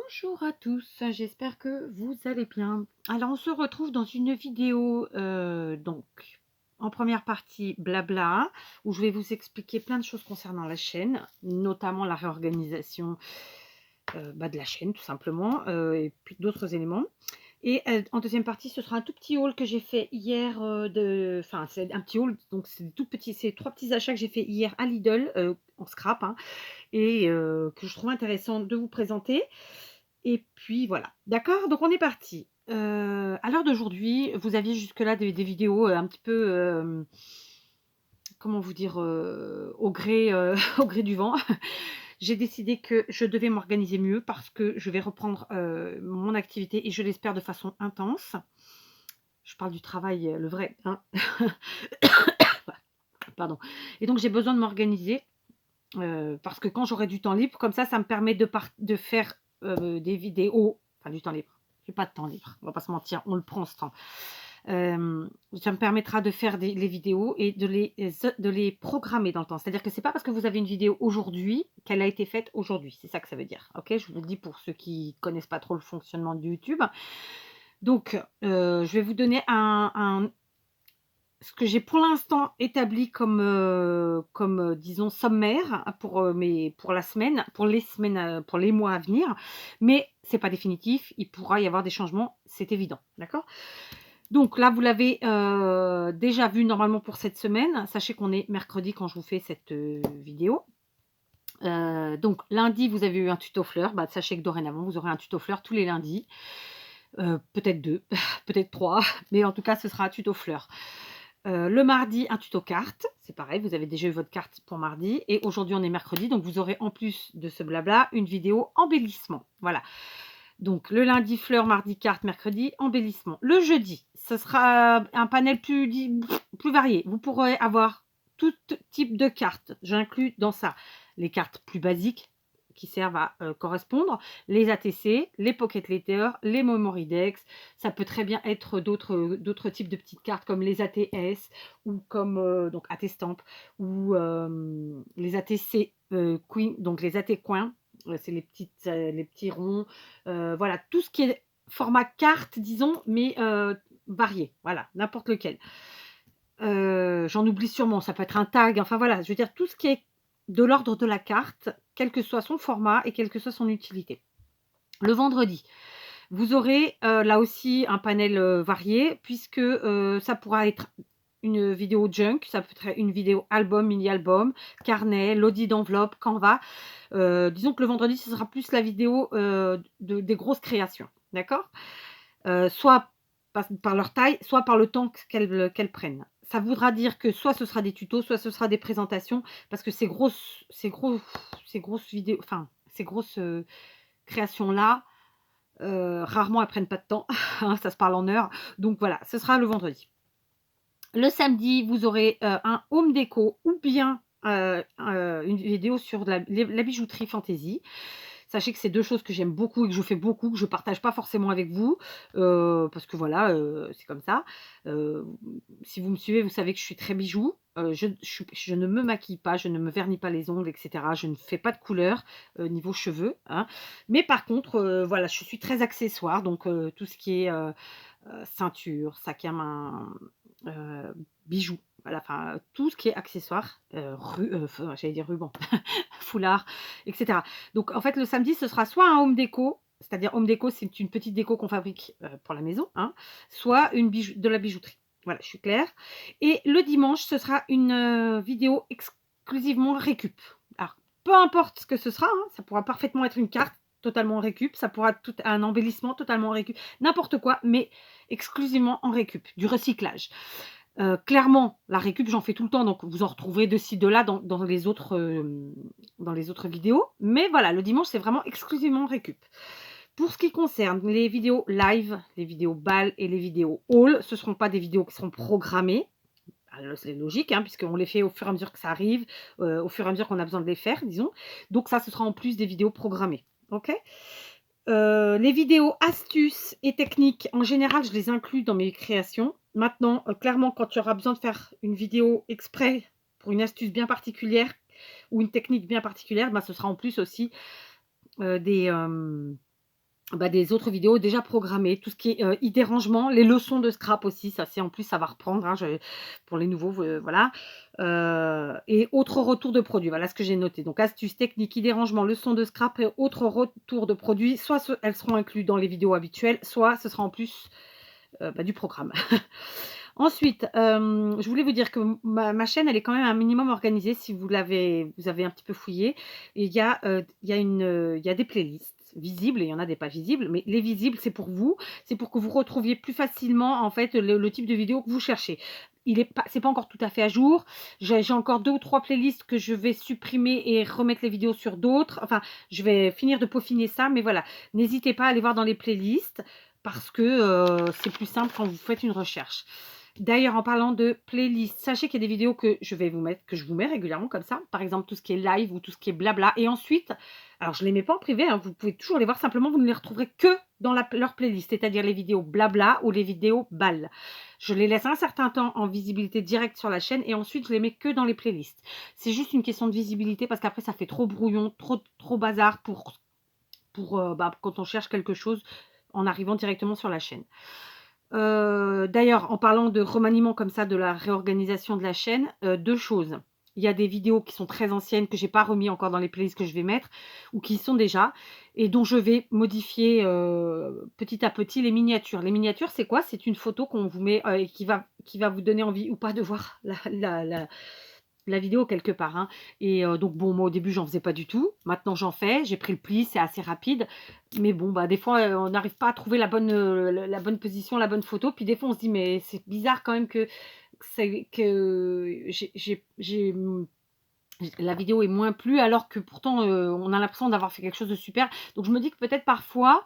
Bonjour à tous, j'espère que vous allez bien. Alors on se retrouve dans une vidéo donc en première partie blabla où je vais vous expliquer plein de choses concernant la chaîne, notamment la réorganisation de la chaîne tout simplement et puis d'autres éléments. Et en deuxième partie, ce sera un tout petit haul que j'ai fait hier, enfin c'est un petit haul, donc c'est tout petit, c'est 3 petits achats que j'ai fait hier à Lidl en scrap, hein, et que je trouve intéressant de vous présenter. Et puis voilà. D'accord? Donc on est parti. À l'heure d'aujourd'hui, vous aviez jusque-là des vidéos, un petit peu, comment vous dire? Au gré, au gré du vent. J'ai décidé que je devais m'organiser mieux parce que je vais reprendre, mon activité et je l'espère de façon intense. Je parle du travail, le vrai, hein. Pardon. Et donc j'ai besoin de m'organiser, parce que quand j'aurai du temps libre, comme ça me permet de faire, des vidéos, enfin du temps libre. J'ai pas de temps libre, on va pas se mentir, on le prend ce temps. Ça me permettra de faire les vidéos et de les programmer dans le temps. C'est-à-dire que c'est pas parce que vous avez une vidéo aujourd'hui qu'elle a été faite aujourd'hui. C'est ça que ça veut dire. OK? Je vous le dis pour ceux qui connaissent pas trop le fonctionnement de YouTube. Donc, je vais vous donner ce que j'ai pour l'instant établi comme disons sommaire, hein, pour la semaine, pour les semaines, pour les mois à venir, mais c'est pas définitif, il pourra y avoir des changements, c'est évident, d'accord? Donc là, vous l'avez, déjà vu normalement pour cette semaine. Sachez qu'on est mercredi quand je vous fais cette, vidéo. Donc lundi, vous avez eu un tuto fleurs. Bah, sachez que dorénavant, vous aurez un tuto fleurs tous les lundis. Peut-être 2, peut-être 3, mais en tout cas, ce sera un tuto fleurs. Le mardi, un tuto carte. C'est pareil, vous avez déjà eu votre carte pour mardi et aujourd'hui, on est mercredi, donc vous aurez en plus de ce blabla, une vidéo embellissement. Voilà. Donc le lundi fleurs, mardi carte, mercredi embellissement. Le jeudi, ce sera un panel plus varié. Vous pourrez avoir tout type de cartes. J'inclus dans ça les cartes plus basiques qui servent à correspondre, les ATC, les pocket letters, les memory decks. Ça peut très bien être d'autres types de petites cartes comme les ATS ou comme donc AT Stamp ou les ATC Queen, donc les AT coins. C'est les petits ronds, voilà, tout ce qui est format carte, disons, mais varié, voilà, n'importe lequel. J'en oublie sûrement, ça peut être un tag, enfin voilà, je veux dire tout ce qui est de l'ordre de la carte, quel que soit son format et quelle que soit son utilité. Le vendredi, vous aurez, là aussi un panel, varié puisque, ça pourra être une vidéo junk, ça peut être une vidéo album, mini-album, carnet, l'audit d'enveloppe, Canva. Disons que le vendredi, ce sera plus la vidéo, des grosses créations, d'accord? Soit par leur taille, soit par le temps qu'elles prennent. Ça voudra dire que soit ce sera des tutos, soit ce sera des présentations parce que ces grosses vidéos, enfin, ces grosses, créations-là, rarement elles prennent pas de temps, hein, ça se parle en heures. Donc voilà, ce sera le vendredi. Le samedi, vous aurez, un home déco ou bien, une vidéo sur la bijouterie fantaisie. Sachez que c'est 2 choses que j'aime beaucoup et que je fais beaucoup, que je partage pas forcément avec vous, parce que voilà, c'est comme ça. Heu, Si vous me suivez, vous savez que je suis très bijoux. Je ne me maquille pas, je ne me vernis pas les ongles et cetera. Je ne fais pas de couleur, niveau cheveux, hein. Mais par contre, voilà, je suis très accessoire, donc tout ce qui est, ceinture, sac à main, bijoux, voilà, enfin, tout ce qui est accessoires, j'allais dire ruban, foulard et cetera. Donc en fait, le samedi, ce sera soit un home déco, c'est-à-dire home déco, c'est une petite déco qu'on fabrique, pour la maison, hein, soit de la bijouterie. Voilà, je suis claire. Et le dimanche, ce sera une, vidéo exclusivement récup. Alors, peu importe ce que ce sera, hein, ça pourra parfaitement être une carte totalement en récup, ça pourra être tout un embellissement totalement en récup, n'importe quoi, mais exclusivement en récup, du recyclage. Clairement, la récup, j'en fais tout le temps, donc vous en retrouverez de ci, de là dans les autres vidéos. Mais voilà, le dimanche, c'est vraiment exclusivement récup. Pour ce qui concerne les vidéos live, les vidéos bal et les vidéos haul, ce ne seront pas des vidéos qui seront programmées. Alors c'est logique, hein, puisqu'on les fait au fur et à mesure que ça arrive, au fur et à mesure qu'on a besoin de les faire, disons. Donc ça, ce sera en plus des vidéos programmées. OK? Les vidéos astuces et techniques, en général, je les inclus dans mes créations. Maintenant, clairement, quand tu auras besoin de faire une vidéo exprès pour une astuce bien particulière ou une technique bien particulière, bah, ce sera en plus aussi, des, bah, des autres vidéos déjà programmées, tout ce qui est, e-dérangement, les leçons de scrap aussi, ça c'est en plus ça va reprendre, hein, pour les nouveaux, voilà, et autres retours de produits, voilà ce que j'ai noté. Donc astuces, techniques, e-dérangement, leçons de scrap et autres retours de produits, soit elles seront incluses dans les vidéos habituelles, soit ce sera en plus, bah, du programme. Ensuite, je voulais vous dire que ma chaîne, elle est quand même un minimum organisée si vous avez un petit peu fouillé. Et il y a des playlists visibles et il y en a des pas visibles, mais les visibles, c'est pour vous, c'est pour que vous retrouviez plus facilement, en fait, le type de vidéo que vous cherchez. C'est pas encore tout à fait à jour. J'ai encore 2 ou 3 playlists que je vais supprimer et remettre les vidéos sur d'autres. Enfin, je vais finir de peaufiner ça, mais voilà. N'hésitez pas à aller voir dans les playlists parce que, c'est plus simple quand vous faites une recherche. D'ailleurs, en parlant de playlist, sachez qu'il y a des vidéos que je vous mets régulièrement comme ça. Par exemple, tout ce qui est live ou tout ce qui est blabla. Et ensuite, alors je ne les mets pas en privé, hein, vous pouvez toujours les voir, simplement vous ne les retrouverez que dans leur playlist, c'est-à-dire les vidéos blabla ou les vidéos bal. Je les laisse un certain temps en visibilité directe sur la chaîne et ensuite je les mets que dans les playlists. C'est juste une question de visibilité parce qu'après ça fait trop brouillon, trop bazar bah, quand on cherche quelque chose en arrivant directement sur la chaîne. D'ailleurs, en parlant de remaniement comme ça, de la réorganisation de la chaîne, 2 choses. Il y a des vidéos qui sont très anciennes que j'ai pas remis encore dans les playlists que je vais mettre ou qui y sont déjà et dont je vais modifier, petit à petit les miniatures. Les miniatures, c'est quoi? C'est une photo qu'on vous met, et qui va vous donner envie ou pas de voir la vidéo quelque part, hein. Et donc bon, moi au début j'en faisais pas du tout. Maintenant j'en fais, j'ai pris le pli, c'est assez rapide. Mais bon, bah des fois, on n'arrive pas à trouver la bonne position, la bonne photo. Puis des fois on se dit: «Mais c'est bizarre quand même que la vidéo est moins plus alors que pourtant, on a l'impression d'avoir fait quelque chose de super». Donc je me dis que peut-être parfois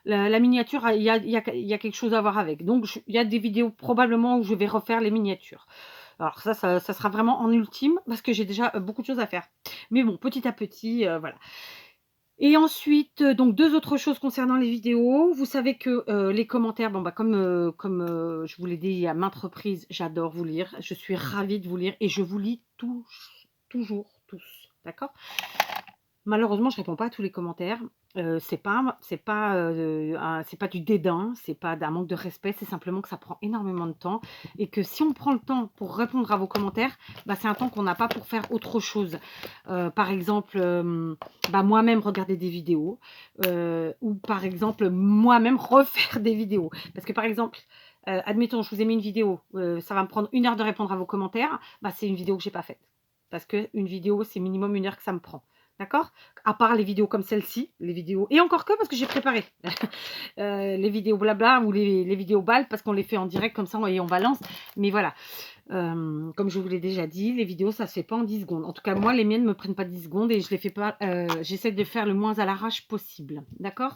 la miniature il y a quelque chose à voir avec. Donc il y a des vidéos probablement où je vais refaire les miniatures. Alors ça sera vraiment en ultime parce que j'ai déjà, beaucoup de choses à faire. Mais bon, petit à petit, voilà. Et ensuite, donc 2 autres choses concernant les vidéos. Vous savez que, les commentaires, bon, bah, comme je vous l'ai dit à maintes reprises, j'adore vous lire. Je suis ravie de vous lire et je vous lis toujours tous, d'accord? Malheureusement, je réponds pas à tous les commentaires. C'est pas du dédain, c'est pas d'un manque de respect, c'est simplement que ça prend énormément de temps et que si on prend le temps pour répondre à vos commentaires, bah, c'est un temps qu'on n'a pas pour faire autre chose. Par exemple, bah, moi-même regarder des vidéos, ou par exemple, moi-même refaire des vidéos. Parce que par exemple, admettons, je vous ai mis une vidéo, ça va me prendre 1 heure de répondre à vos commentaires, bah, c'est une vidéo que j'ai pas faite. Parce qu'une vidéo, c'est minimum 1 heure que ça me prend. D'accord? À part les vidéos comme celle-ci, les vidéos et encore que parce que j'ai préparé. Les vidéos blabla ou les vidéos balles parce qu'on les fait en direct comme ça et on balance. Mais voilà, comme je vous l'ai déjà dit, les vidéos ça se fait pas en 10 secondes. En tout cas, moi les miennes me prennent pas 10 secondes et je les fais pas, j'essaie de les faire le moins à l'arrache possible. D'accord?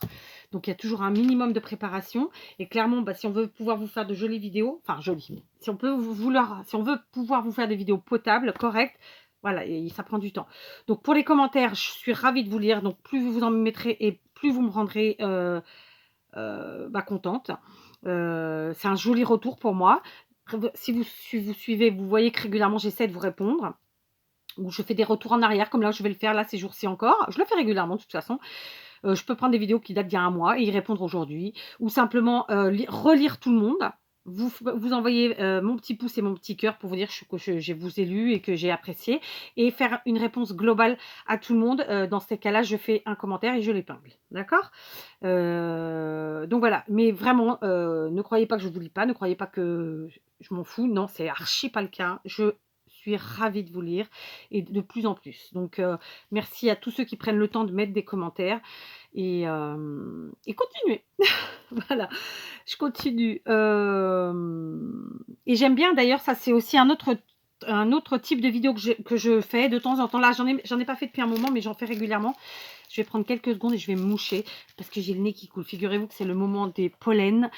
Donc il y a toujours un minimum de préparation et clairement, bah, si on veut pouvoir vous faire de jolies vidéos, enfin jolies, si on veut pouvoir vous faire des vidéos potables, correctes, voilà, et ça prend du temps. Donc pour les commentaires, je suis ravie de vous lire. Donc plus vous en mettrez et plus vous me rendrez, bah, contente. C'est un joli retour pour moi. Si vous suivez, vous voyez que régulièrement j'essaie de vous répondre ou je fais des retours en arrière comme là je vais le faire là ces jours-ci encore. Je le fais régulièrement de toute façon. Je peux prendre des vidéos qui datent d'il y a 1 mois et y répondre aujourd'hui ou simplement, relire tout le monde. Vous envoyez, mon petit pouce et mon petit cœur pour vous dire que je vous ai lu et que j'ai apprécié et faire une réponse globale à tout le monde. Dans ces cas-là, je fais un commentaire et je l'épingle. D'accord? Donc voilà, mais vraiment, ne croyez pas que je vous lis pas, ne croyez pas que je m'en fous. Non, c'est archi pas le cas. Je suis ravie de vous lire et de plus en plus. Donc merci à tous ceux qui prennent le temps de mettre des commentaires et continuez. Voilà, je continue, et j'aime bien d'ailleurs, ça c'est aussi un autre type de vidéo que je fais de temps en temps. Là, j'en ai pas fait depuis un moment, mais j'en fais régulièrement. Je vais prendre quelques secondes et je vais me moucher parce que j'ai le nez qui coule. Figurez-vous que c'est le moment des pollens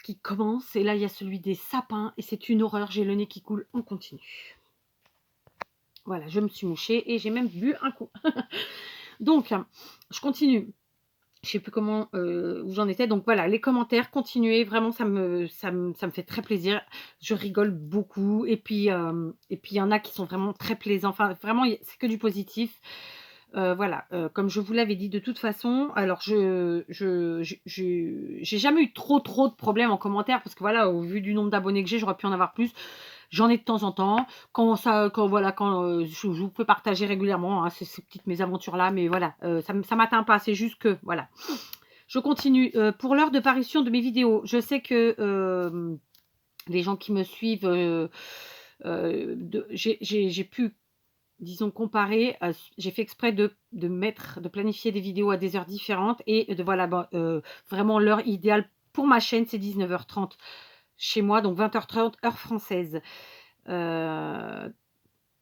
qui commence et là, il y a celui des sapins et c'est une horreur. J'ai le nez qui coule, on continue. Voilà, je me suis mouchée et j'ai même bu un coup. Donc, je continue. Je sais plus comment, où j'en étais. Donc voilà, les commentaires, continuez, vraiment ça me fait très plaisir. Je rigole beaucoup et puis il y en a qui sont vraiment très plaisants. Enfin vraiment, c'est que du positif. Voilà, comme je vous l'avais dit de toute façon, alors j'ai jamais eu trop de problèmes en commentaire parce que voilà, au vu du nombre d'abonnés que j'ai, j'aurais pu en avoir plus. J'en ai de temps en temps. Quand voilà, quand, je vous peux partager régulièrement, hein, ces petites mésaventures-là, mais voilà, ça m'atteint pas, c'est juste que voilà. Je continue, pour l'heure de parution de mes vidéos, je sais que, les gens qui me suivent, j'ai pu, disons, comparer, j'ai fait exprès de planifier des vidéos à des heures différentes et de voilà, ben, vraiment l'heure idéale pour ma chaîne, c'est 19h30 chez moi, donc 20h30 heure française. Heu,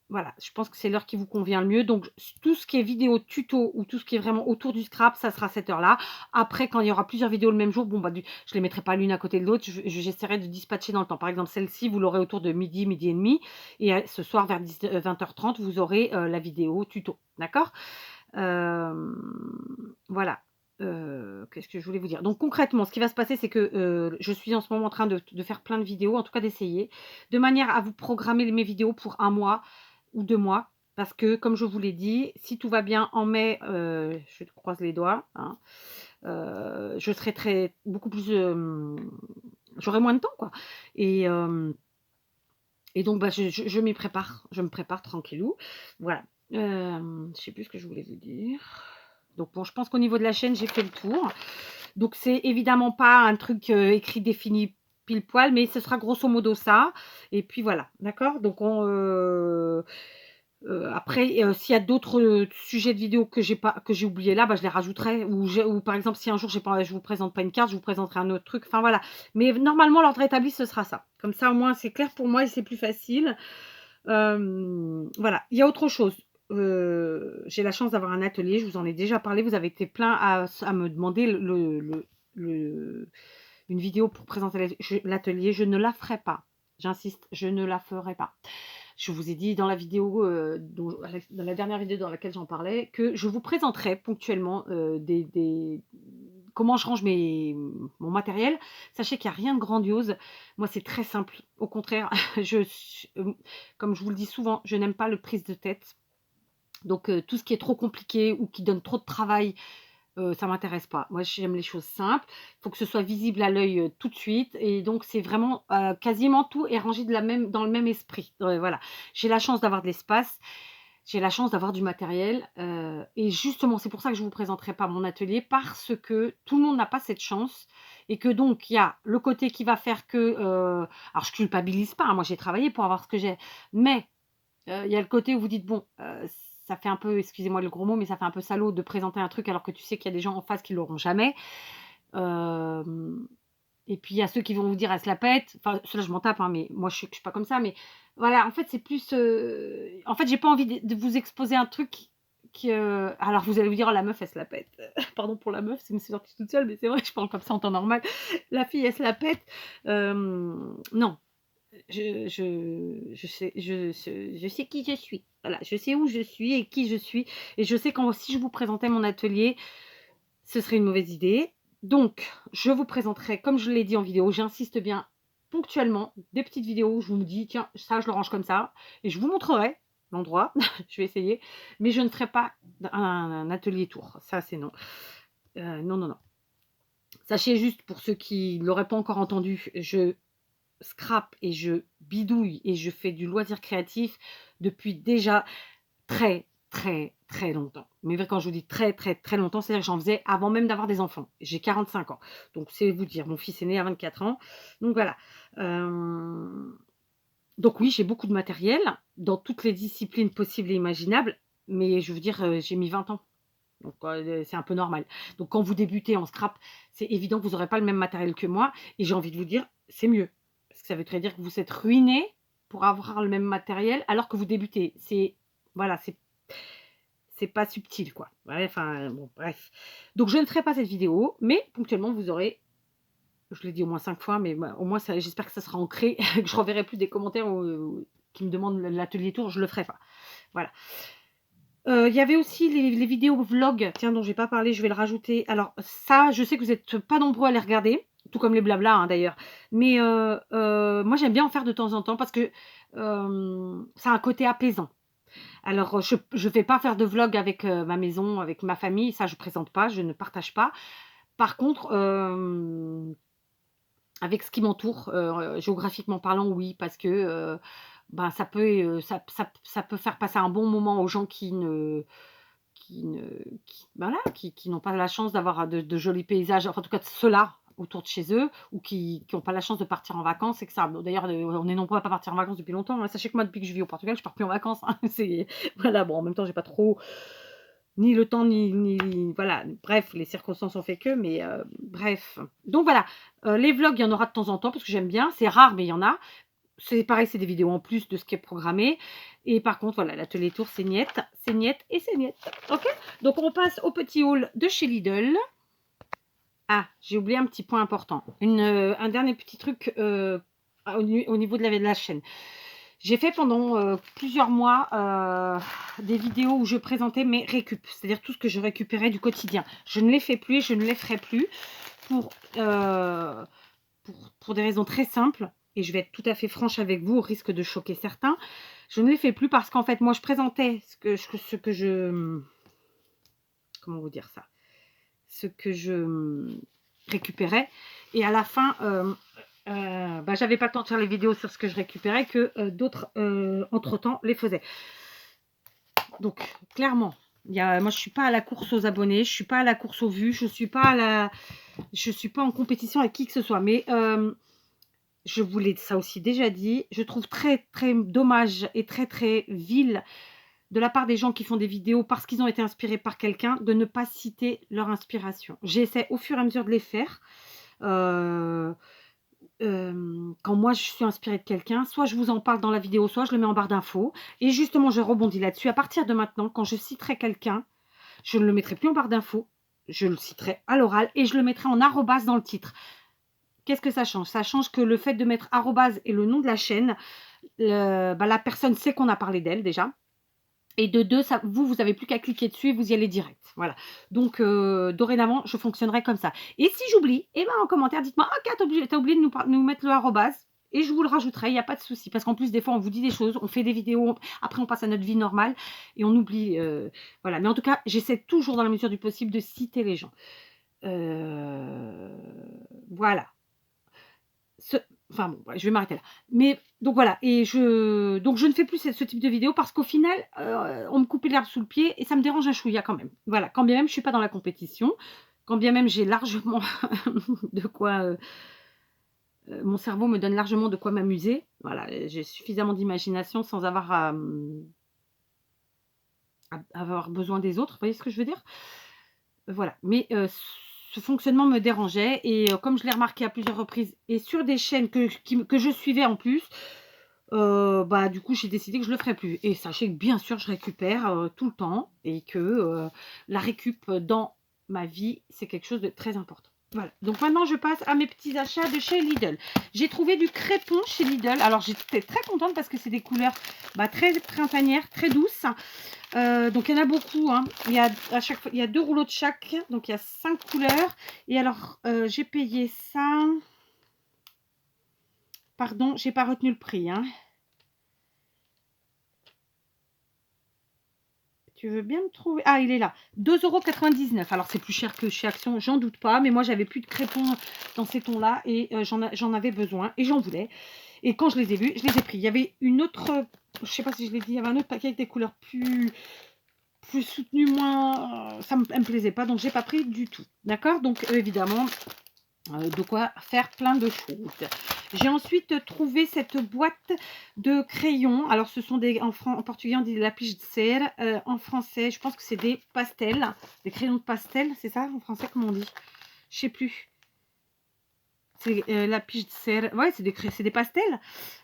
voilà, je pense que c'est l'heure qui vous convient le mieux. Donc tout ce qui est vidéo tuto ou tout ce qui est vraiment autour du scrap, ça sera cette heure-là. Après, quand il y aura plusieurs vidéos le même jour, bon, bah, je les mettrai pas l'une à côté de l'autre. J'essaierai de dispatcher dans le temps. Par exemple, celle-ci, vous l'aurez autour de midi, midi et demi. Et ce soir, vers 20h30, vous aurez la vidéo tuto. D'accord? Voilà. Qu'est-ce que je voulais vous dire? Donc concrètement, ce qui va se passer, c'est que je suis en ce moment en train de faire plein de vidéos, en tout cas d'essayer, de manière à vous programmer mes vidéos pour 1 mois ou 2 mois. Parce que, comme je vous l'ai dit, si tout va bien en mai, je croise les doigts, hein, je serai beaucoup plus, j'aurai moins de temps, quoi. Et, donc, bah, je m'y prépare. Je me prépare tranquillou. Voilà. Je sais plus ce que je voulais vous dire. Donc bon, je pense qu'au niveau de la chaîne, j'ai fait le tour. Donc c'est évidemment pas un truc écrit défini pile poil, mais ce sera grosso modo ça. Et puis voilà, d'accord. Donc après, s'il y a d'autres sujets de vidéos que j'ai oublié là, bah, je les rajouterai. Ou par exemple, si un jour je vous présente pas une carte, je vous présenterai un autre truc. Enfin voilà. Mais normalement, l'ordre établi, ce sera ça. Comme ça, au moins, c'est clair pour moi et c'est plus facile. Voilà. Il y a autre chose. J'ai la chance d'avoir un atelier, je vous en ai déjà parlé. Vous avez été plein à me demander une vidéo pour présenter l'atelier. Je ne la ferai pas. J'insiste, je ne la ferai pas. Je vous ai dit dans la vidéo, dans la dernière vidéo dans laquelle j'en parlais, que je vous présenterai ponctuellement comment je range mon matériel. Sachez qu'il n'y a rien de grandiose. Moi, c'est très simple. Au contraire, comme je vous le dis souvent, je n'aime pas le prise de tête. Donc, tout ce qui est trop compliqué ou qui donne trop de travail, ça m'intéresse pas. Moi, j'aime les choses simples. Il faut que ce soit visible à l'œil tout de suite. Et donc, c'est vraiment quasiment tout est rangé dans le même esprit. Voilà. J'ai la chance d'avoir de l'espace. J'ai la chance d'avoir du matériel. Et justement, c'est pour ça que je ne vous présenterai pas mon atelier parce que tout le monde n'a pas cette chance. Et que donc, il y a le côté qui va faire que. Alors, je culpabilise pas, hein, moi, j'ai travaillé pour avoir ce que j'ai. Mais il y a le côté où vous dites: «Bon, ça fait un peu, excusez-moi le gros mot, mais ça fait un peu salaud de présenter un truc alors que tu sais qu'il y a des gens en face qui l'auront jamais». Hem Et puis il y a ceux qui vont vous dire: «Elle se la pète». Enfin, ceux-là je m'en tape, hein, mais moi je suis pas comme ça, mais voilà, en fait, c'est plus, en fait, j'ai pas envie de vous exposer un truc alors vous allez vous dire: «Oh la meuf, elle se la pète». Pardon pour la meuf, c'est me suis sortie toute seule, mais c'est vrai, je parle comme ça en temps normal. La fille, elle se la pète. Non. Je sais qui je suis. Voilà, je sais où je suis et qui je suis. Et je sais quand si je vous présentais mon atelier, ce serait une mauvaise idée. Donc, je vous présenterai, comme je l'ai dit en vidéo, j'insiste bien ponctuellement, des petites vidéos où je vous dis, tiens, ça, je le range comme ça. Et je vous montrerai l'endroit. Je vais essayer. Mais je ne ferai pas un atelier tour. Ça, c'est non. Non, non, non. Sachez juste, pour ceux qui ne l'auraient pas encore entendu, je scrap et je bidouille et je fais du loisir créatif depuis déjà très longtemps. Mais quand je vous dis très longtemps, c'est-à-dire que j'en faisais avant même d'avoir des enfants. J'ai 45 ans. Donc c'est vous dire, mon fils est né à 24 ans. Donc voilà. Donc oui, j'ai beaucoup de matériel dans toutes les disciplines possibles et imaginables. Mais je veux dire, j'ai mis 20 ans. Donc c'est un peu normal. Donc quand vous débutez en scrap, c'est évident que vous n'aurez pas le même matériel que moi. Et j'ai envie de vous dire, c'est mieux. Parce que ça veut très dire que vous êtes ruiné pour avoir le même matériel alors que vous débutez. Voilà, c'est pas subtil, quoi. Ouais, enfin, bon, bref. Donc je ne ferai pas cette vidéo, mais ponctuellement, vous aurez, je l'ai dit au moins 5 fois, mais bah, au moins, j'espère que ça sera ancré, que je reverrai plus des commentaires qui me demandent l'atelier tour, je le ferai pas. Voilà. Il y avait aussi les vidéos vlog, tiens, dont j'ai pas parlé, je vais le rajouter. Alors ça, je sais que vous êtes pas nombreux à les regarder, tout comme les blabla, hein, d'ailleurs. Mais moi, j'aime bien en faire de temps en temps parce que ça a un côté apaisant. Alors, je ne vais pas faire de vlog avec ma maison, avec ma famille. Ça, je ne présente pas, je ne partage pas. Par contre, avec ce qui m'entoure, géographiquement parlant, oui, parce que ben, ça peut faire passer un bon moment aux gens qui ne voilà, qui n'ont pas la chance d'avoir de jolis paysages, enfin en tout cas ceux-là autour de chez eux, ou qui n'ont pas la chance de partir en vacances, et que ça. D'ailleurs, on est nombreux à pas partir en vacances depuis longtemps, hein. Sachez que moi, depuis que je vis au Portugal, je pars plus en vacances, hein. C'est voilà, bon, en même temps, j'ai pas trop ni le temps, ni voilà, bref, les circonstances ont fait que, mais bref. Donc voilà, les vlogs, il y en aura de temps en temps parce que j'aime bien. C'est rare, mais il y en a. C'est pareil, c'est des vidéos en plus de ce qui est programmé. Et par contre, voilà, l'atelier tour, c'est niet et c'est niet. Ok. Donc on passe au petit haul de chez Lidl. Ah, j'ai oublié un petit point important. Un dernier petit truc au niveau de la chaîne. J'ai fait pendant plusieurs mois des vidéos où je présentais mes récup, c'est-à-dire tout ce que je récupérais du quotidien. Je ne les fais plus et je ne les ferai plus pour, pour des raisons très simples. Et je vais être tout à fait franche avec vous, au risque de choquer certains. Je ne les fais plus parce qu'en fait, moi, je présentais ce que je... Comment vous dire ça? Ce que je récupérais. Et à la fin... bah, j'avais pas le temps de faire les vidéos sur ce que je récupérais que d'autres entre-temps les faisaient. Donc clairement, moi je suis pas à la course aux abonnés, je suis pas à la course aux vues, je suis pas en compétition avec qui que ce soit. Mais je vous l'ai ça aussi déjà dit, je trouve très très dommage et très très vil de la part des gens qui font des vidéos parce qu'ils ont été inspirés par quelqu'un de ne pas citer leur inspiration. J'essaie au fur et à mesure de les faire. Quand moi je suis inspirée de quelqu'un, soit je vous en parle dans la vidéo, soit je le mets en barre d'infos. Et justement, je rebondis là-dessus. À partir de maintenant, quand je citerai quelqu'un, je ne le mettrai plus en barre d'infos, je le citerai à l'oral et je le mettrai en arrobase dans le titre. Qu'est-ce que ça change? Ça change que le fait de mettre arrobase et le nom de la chaîne, la personne sait qu'on a parlé d'elle déjà. Et de deux, vous n'avez plus qu'à cliquer dessus et vous y allez direct. Voilà. Donc, dorénavant, je fonctionnerai comme ça. Et si j'oublie, eh ben, en commentaire, dites-moi, ok, t'as oublié de nous mettre le arrobase. Et je vous le rajouterai, il n'y a pas de souci. Parce qu'en plus, des fois, on vous dit des choses, on fait des vidéos, après, on passe à notre vie normale et on oublie. Voilà. Mais en tout cas, j'essaie toujours, dans la mesure du possible, de citer les gens. Voilà. Enfin bon, je vais m'arrêter là. Mais donc voilà, et donc je ne fais plus ce type de vidéo parce qu'au final, on me coupe l'herbe sous le pied et ça me dérange un chouïa quand même. Voilà, quand bien même je ne suis pas dans la compétition, quand bien même j'ai largement de quoi... mon cerveau me donne largement de quoi m'amuser. Voilà, j'ai suffisamment d'imagination sans avoir à avoir besoin des autres. Vous voyez ce que je veux dire? Voilà, mais ce fonctionnement me dérangeait et comme je l'ai remarqué à plusieurs reprises et sur des chaînes que je suivais en plus, bah, du coup, j'ai décidé que je le ferais plus. Et sachez que bien sûr, je récupère tout le temps et que la récup dans ma vie, c'est quelque chose de très important. Voilà, donc maintenant je passe à mes petits achats de chez Lidl. J'ai trouvé du crépon chez Lidl. Alors j'étais très contente parce que c'est des couleurs très printanières, très douces. Donc il y en a beaucoup, hein. Il y a à chaque fois, il y a 2 rouleaux de chaque, donc il y a 5 couleurs. Et alors j'ai payé ça. Pardon, j'ai pas retenu le prix, hein. Tu veux bien me trouver? Ah, il est là. 2,99 €. Alors, c'est plus cher que chez Action, j'en doute pas. Mais moi, j'avais plus de crépons dans ces tons-là. Et j'en avais besoin. Et j'en voulais. Et quand je les ai vus, je les ai pris. Il y avait une autre... Je sais pas si je l'ai dit. Il y avait un autre paquet avec des couleurs plus soutenues, moins... ça me plaisait pas. Donc, j'ai pas pris du tout. D'accord? Donc, évidemment... de quoi faire plein de choses. J'ai ensuite trouvé cette boîte de crayons. Alors, ce sont des, en portugais, on dit lápis de cera. En français, je pense que c'est des pastels. Des crayons de pastel, c'est ça en français, comment on dit? Je sais plus. C'est lápis de cera. Ouais, c'est des pastels.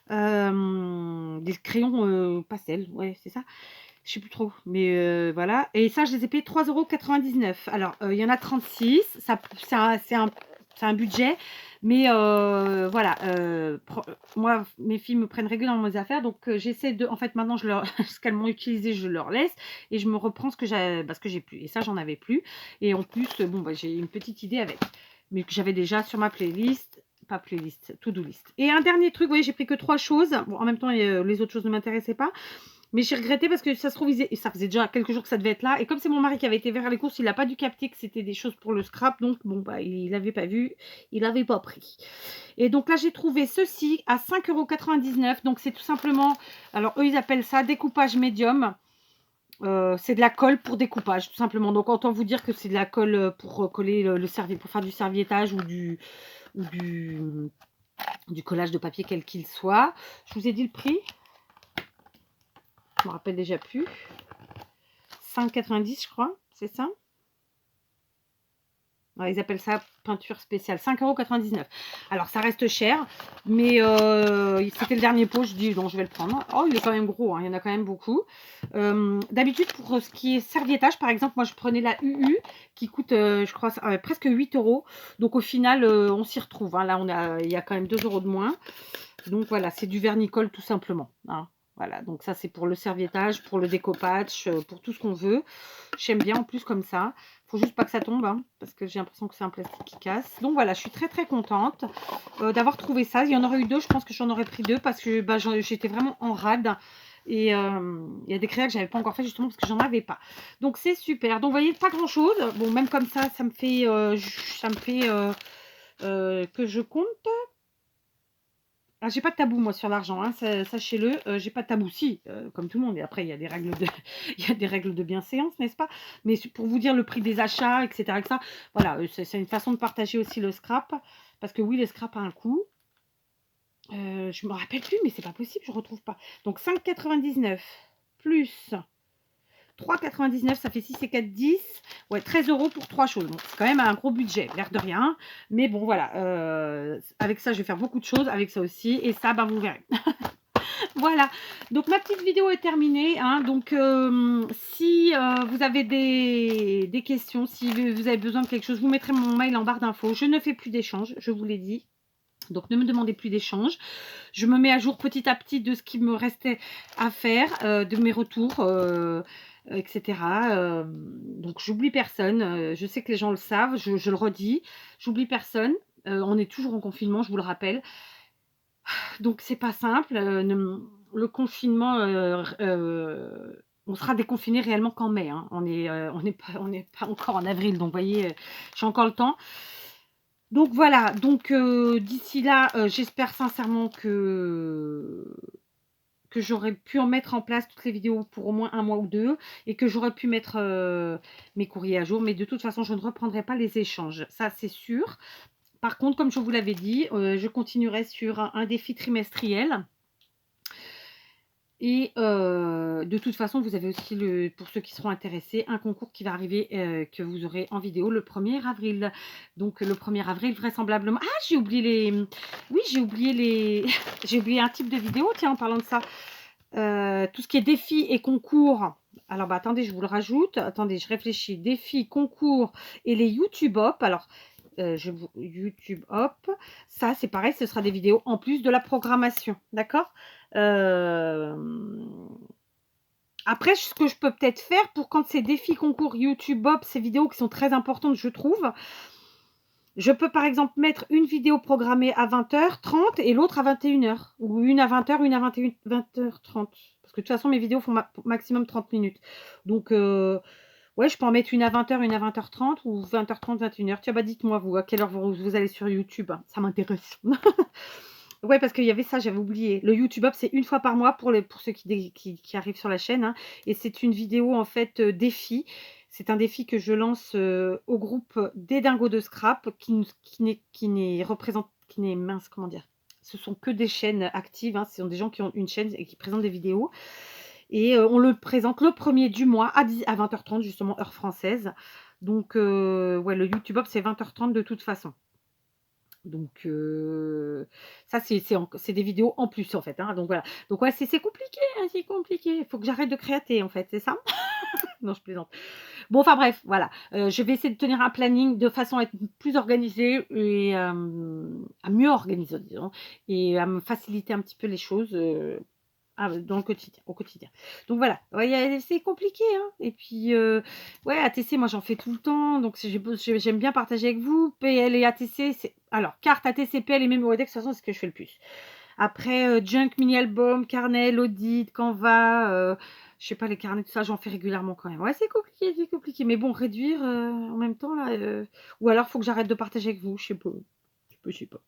Des crayons pastels, ouais, c'est ça. Je sais plus trop, mais voilà. Et ça, je les ai payés 3,99 €. Alors, il y en a 36. C'est un budget, mais voilà. Moi, mes filles me prennent régulièrement mes affaires, donc j'essaie de... En fait, maintenant, ce qu'elles m'ont utilisé, je leur laisse et je me reprends ce que j'ai plus. Et ça, j'en avais plus. Et en plus, bon, bah, j'ai une petite idée avec, mais que j'avais déjà sur ma playlist. Pas playlist, to-do list. Et un dernier truc, vous voyez, j'ai pris que 3 choses. Bon, en même temps, les autres choses ne m'intéressaient pas. Mais j'ai regretté parce que ça se trouve, ça faisait déjà quelques jours que ça devait être là. Et comme c'est mon mari qui avait été vers les courses, il n'a pas dû capter que c'était des choses pour le scrap. Donc, bon, bah, il n'avait pas vu, il n'avait pas pris. Et donc là, j'ai trouvé ceci à 5,99 €. Donc, c'est tout simplement, alors eux, ils appellent ça découpage médium. C'est de la colle pour découpage, tout simplement. Donc, autant vous dire que c'est de la colle pour coller pour faire du serviettage ou du collage de papier, quel qu'il soit. Je vous ai dit le prix. Je me rappelle déjà plus. 5,90 je crois, c'est ça? Ouais, ils appellent ça peinture spéciale, 5,99 €. Alors ça reste cher, mais c'était le dernier pot, je dis donc je vais le prendre. Oh, il est quand même gros, hein, il y en a quand même beaucoup. D'habitude, pour ce qui est serviettage, par exemple, moi je prenais la UU qui coûte, je crois, presque 8 €. Donc au final, on s'y retrouve. Hein. Là, il y a quand même 2 € de moins. Donc voilà, c'est du vernicole tout simplement. Hein. Voilà, donc ça c'est pour le serviettage, pour le découpage, pour tout ce qu'on veut. J'aime bien en plus comme ça. Faut juste pas que ça tombe, hein, parce que j'ai l'impression que c'est un plastique qui casse. Donc voilà, je suis très très contente d'avoir trouvé ça. Il y en aurait eu deux, je pense que j'en aurais pris deux parce que bah, j'étais vraiment en rade. Et il y a des créas que j'avais pas encore fait justement parce que j'en avais pas. Donc c'est super. Donc vous voyez, pas grand chose. Bon, même comme ça me fait, que je compte. Ah, j'ai pas de tabou moi sur l'argent, hein, sachez-le, j'ai pas de tabou, si, comme tout le monde. Et après il y a des règles de, il y a des règles de bienséance, n'est-ce pas? Mais pour vous dire le prix des achats, etc., etc. Voilà, c'est une façon de partager aussi le scrap, parce que oui, le scrap a un coût. Je me rappelle plus, mais c'est pas possible, je retrouve pas. Donc 5,99 plus 3,99, ça fait 6 et 4, 10. Ouais, 13 € pour 3 choses. Bon, c'est quand même un gros budget, l'air de rien. Mais bon, voilà. Avec ça, je vais faire beaucoup de choses. Avec ça aussi. Et ça, ben, vous verrez. Voilà. Donc, ma petite vidéo est terminée. Hein. Donc, si vous avez des questions, si vous avez besoin de quelque chose, vous mettrez mon mail en barre d'infos. Je ne fais plus d'échanges, je vous l'ai dit. Donc, ne me demandez plus d'échanges. Je me mets à jour petit à petit de ce qui me restait à faire, de mes retours, etc. Donc, j'oublie personne. Je sais que les gens le savent, je le redis. J'oublie personne. On est toujours en confinement, je vous le rappelle. Donc, c'est pas simple. Le confinement, on sera déconfiné réellement qu'en mai. Hein. On n'est pas encore en avril. Donc, vous voyez, j'ai encore le temps. Donc voilà, donc d'ici là, j'espère sincèrement que j'aurais pu en mettre en place toutes les vidéos pour au moins 1 mois ou 2 et que j'aurais pu mettre mes courriers à jour. Mais de toute façon, je ne reprendrai pas les échanges, ça c'est sûr. Par contre, comme je vous l'avais dit, je continuerai sur un défi trimestriel. Et de toute façon, vous avez aussi, pour ceux qui seront intéressés, un concours qui va arriver, que vous aurez en vidéo le 1er avril. Donc le 1er avril, vraisemblablement... Ah, j'ai oublié les... Oui, j'ai oublié les... j'ai oublié un type de vidéo, tiens, en parlant de ça. Tout ce qui est défis et concours. Alors, bah, attendez, je vous le rajoute. Attendez, je réfléchis. Défis, concours et les YouTube Hop. Alors, YouTube Hop, ça c'est pareil, ce sera des vidéos en plus de la programmation, d'accord? Après, ce que je peux peut-être faire pour quand c'est défis concours YouTube Hop, ces vidéos qui sont très importantes, je trouve, je peux par exemple mettre une vidéo programmée à 20h30 et l'autre à 21h, ou une à 20h, une à 20h30, parce que de toute façon mes vidéos font maximum 30 minutes. Donc ouais, je peux en mettre une à 20h, une à 20h30 ou 20h30, 21h. Tiens, bah dites-moi vous, à quelle heure vous allez sur YouTube, hein, ça m'intéresse. Ouais, parce qu'il y avait ça, j'avais oublié. Le YouTube Up, c'est une fois par mois pour ceux qui arrivent sur la chaîne. Hein, et c'est une vidéo, en fait, défi. C'est un défi que je lance au groupe des Dingos de Scrap, qui n'est mince, comment dire. Ce sont que des chaînes actives. Hein, ce sont des gens qui ont une chaîne et qui présentent des vidéos. Et on le présente le 1er du mois à 20h30, justement, heure française. Donc, ouais, le YouTube Up, c'est 20h30 de toute façon. Donc, ça, c'est des vidéos en plus, en fait. Hein, donc, voilà. Donc, ouais, c'est compliqué, hein, c'est compliqué. Il faut que j'arrête de créater, en fait, c'est ça? Non, je plaisante. Bon, enfin bref, voilà. Je vais essayer de tenir un planning de façon à être plus organisée et à mieux organiser, disons, et à me faciliter un petit peu les choses dans le quotidien, au quotidien. Donc voilà, ouais, c'est compliqué. Hein. Et puis, ouais, ATC, moi j'en fais tout le temps. Donc j'aime bien partager avec vous. PL et ATC, alors carte ATC, PL et Memory Deck, de toute façon, c'est ce que je fais le plus. Après, junk, mini-album, carnet, l'audit, Canva, je sais pas, les carnets, tout ça, j'en fais régulièrement quand même. Ouais, c'est compliqué, c'est compliqué. Mais bon, réduire en même temps, là, ou alors, faut que j'arrête de partager avec vous. Je sais pas. Je sais pas.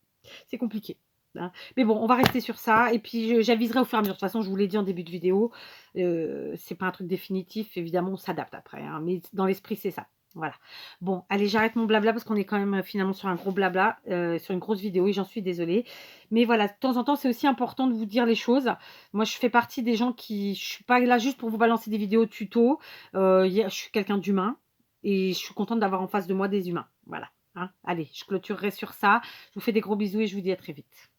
C'est compliqué. Hein. Mais bon, on va rester sur ça. Et puis, j'aviserai au fur et à mesure. De toute façon, je vous l'ai dit en début de vidéo, c'est pas un truc définitif. Évidemment, on s'adapte après. Hein, mais dans l'esprit, c'est ça. Voilà. Bon, allez, j'arrête mon blabla parce qu'on est quand même finalement sur un gros blabla, sur une grosse vidéo et j'en suis désolée. Mais voilà, de temps en temps, c'est aussi important de vous dire les choses. Moi, je fais partie des gens qui... Je suis pas là juste pour vous balancer des vidéos tuto. Je suis quelqu'un d'humain et je suis contente d'avoir en face de moi des humains. Voilà. Hein. Allez, je clôturerai sur ça. Je vous fais des gros bisous et je vous dis à très vite.